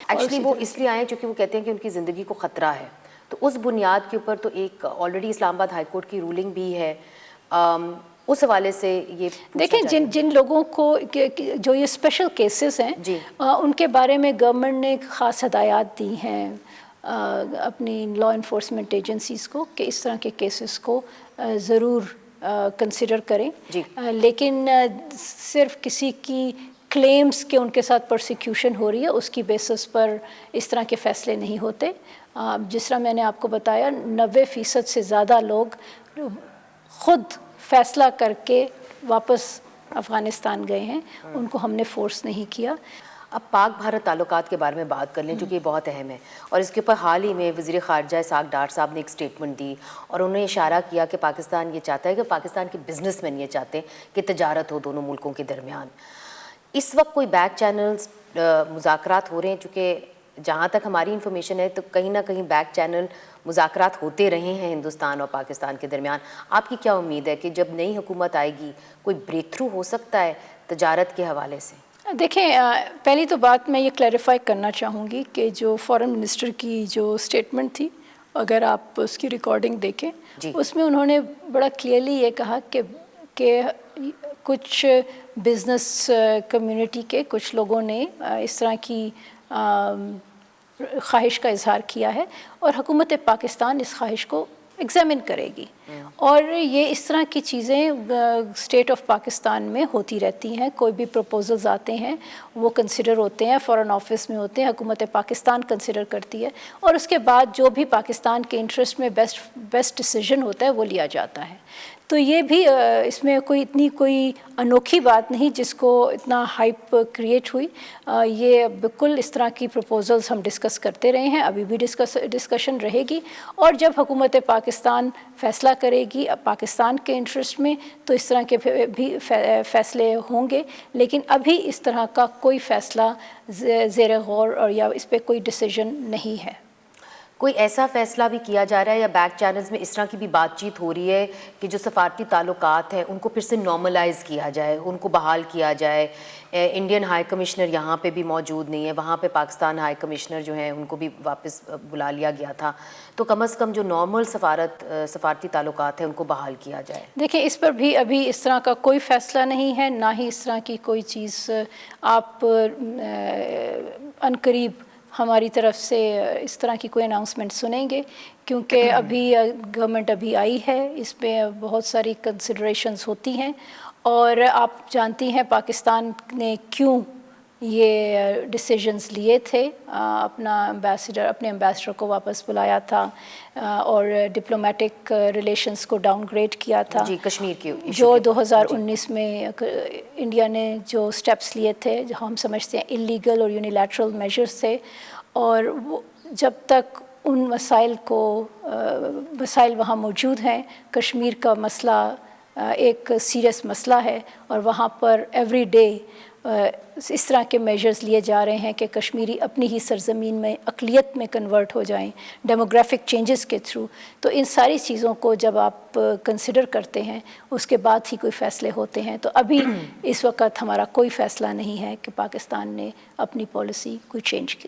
Actually وہ اس لیے آئے ہیں چونکہ وہ کہتے ہیں کہ ان کی زندگی کو خطرہ ہے، تو اس بنیاد کے اوپر تو ایک آلریڈی اسلام آباد ہائی کورٹ کی رولنگ بھی ہے، اس حوالے سے یہ دیکھیں جن لوگوں کو جو یہ اسپیشل کیسز ہیں ان کے بارے میں گورنمنٹ نے خاص ہدایات دی ہیں اپنی لا انفورسمنٹ ایجنسیز کو کہ اس طرح کے کیسز کو ضرور کنسیڈر کریں، لیکن صرف کسی کی کلیمز کہ ان کے ساتھ پرسیکیوشن ہو رہی ہے اس کی بیسس پر اس طرح کے فیصلے نہیں ہوتے۔ جس طرح میں نے آپ کو بتایا 90% سے زیادہ لوگ خود فیصلہ کر کے واپس افغانستان گئے ہیں، ان کو ہم نے فورس نہیں کیا۔ اب پاک بھارت تعلقات کے بارے میں بات کر لیں جو کہ یہ بہت اہم ہے، اور اس کے اوپر حال ہی میں وزیر خارجہ اسحاق ڈار صاحب نے ایک اسٹیٹمنٹ دی اور انہوں نے اشارہ کیا کہ پاکستان یہ چاہتا ہے کہ پاکستان کے بزنس مین یہ چاہتے ہیں کہ تجارت ہو دونوں ملکوں کے درمیان۔ اس وقت کوئی بیک چینلز مذاکرات ہو رہے ہیں؟ چونکہ جہاں تک ہماری انفارمیشن ہے تو کہیں نہ کہیں بیک چینل مذاکرات ہوتے رہے ہیں ہندوستان اور پاکستان کے درمیان۔ آپ کی کیا امید ہے کہ جب نئی حکومت آئے گی کوئی بریک تھرو ہو سکتا ہے تجارت کے حوالے سے؟ دیکھیں پہلی تو بات میں یہ کلیریفائی کرنا چاہوں گی کہ جو فارن منسٹر کی جو اسٹیٹمنٹ تھی اگر آپ اس کی ریکارڈنگ دیکھیں اس میں انہوں نے بڑا کلیئرلی یہ کہا کہ کچھ بزنس کمیونٹی کے کچھ لوگوں نے اس طرح کی خواہش کا اظہار کیا ہے اور حکومت پاکستان اس خواہش کو ایگزامن کرے گی، اور یہ اس طرح کی چیزیں اسٹیٹ آف پاکستان میں ہوتی رہتی ہیں۔ کوئی بھی پروپوزلز آتے ہیں وہ کنسیڈر ہوتے ہیں، فارن آفس میں ہوتے ہیں، حکومت پاکستان کنسیڈر کرتی ہے اور اس کے بعد جو بھی پاکستان کے انٹرسٹ میں بیسٹ ڈیسیژن ہوتا ہے وہ لیا جاتا ہے۔ تو یہ بھی اس میں کوئی انوکھی بات نہیں جس کو اتنا ہائپ کریٹ ہوئی، یہ بالکل اس طرح کی پروپوزلز ہم ڈسکس کرتے رہے ہیں، ابھی بھی ڈسکشن رہے گی، اور جب حکومت پاکستان فیصلہ کرے گی پاکستان کے انٹرسٹ میں تو اس طرح کے بھی فیصلے ہوں گے، لیکن ابھی اس طرح کا کوئی فیصلہ زیر غور اور یا اس پہ کوئی ڈیسیژن نہیں ہے۔ کوئی ایسا فیصلہ بھی کیا جا رہا ہے یا بیک چینلز میں اس طرح کی بھی بات چیت ہو رہی ہے کہ جو سفارتی تعلقات ہیں ان کو پھر سے نارملائز کیا جائے، ان کو بحال کیا جائے؟ انڈین ہائی کمشنر یہاں پہ بھی موجود نہیں ہے، وہاں پہ پاکستان ہائی کمشنر جو ہیں ان کو بھی واپس بلا لیا گیا تھا، تو کم از کم جو نارمل سفارتی تعلقات ہیں ان کو بحال کیا جائے۔ دیکھیں اس پر بھی ابھی اس طرح کا کوئی فیصلہ نہیں ہے، نہ ہی اس طرح کی کوئی چیز آپ عنقریب ہماری طرف سے اس طرح کی کوئی اناؤنسمنٹ سنیں گے، کیونکہ ابھی گورنمنٹ ابھی آئی ہے، اس میں بہت ساری کنسیڈریشنز ہوتی ہیں، اور آپ جانتی ہیں پاکستان نے کیوں یہ ڈیسیژنز لیے تھے، اپنے امبیسڈر کو واپس بلایا تھا اور ڈپلومیٹک ریلیشنز کو ڈاؤن گریڈ کیا تھا، کشمیر کی جو 2019 میں انڈیا نے جو سٹیپس لیے تھے جو ہم سمجھتے ہیں انلیگل اور یونیلیٹرل میجرز تھے، اور جب تک ان مسائل وہاں موجود ہیں، کشمیر کا مسئلہ ایک سیریس مسئلہ ہے اور وہاں پر ایوری ڈے اس طرح کے میجرز لیے جا رہے ہیں کہ کشمیری اپنی ہی سرزمین میں اقلیت میں کنورٹ ہو جائیں ڈیموگرافک چینجز کے تھرو، تو ان ساری چیزوں کو جب آپ کنسیڈر کرتے ہیں اس کے بعد ہی کوئی فیصلے ہوتے ہیں۔ تو ابھی اس وقت ہمارا کوئی فیصلہ نہیں ہے کہ پاکستان نے اپنی پالیسی کوئی چینج کی۔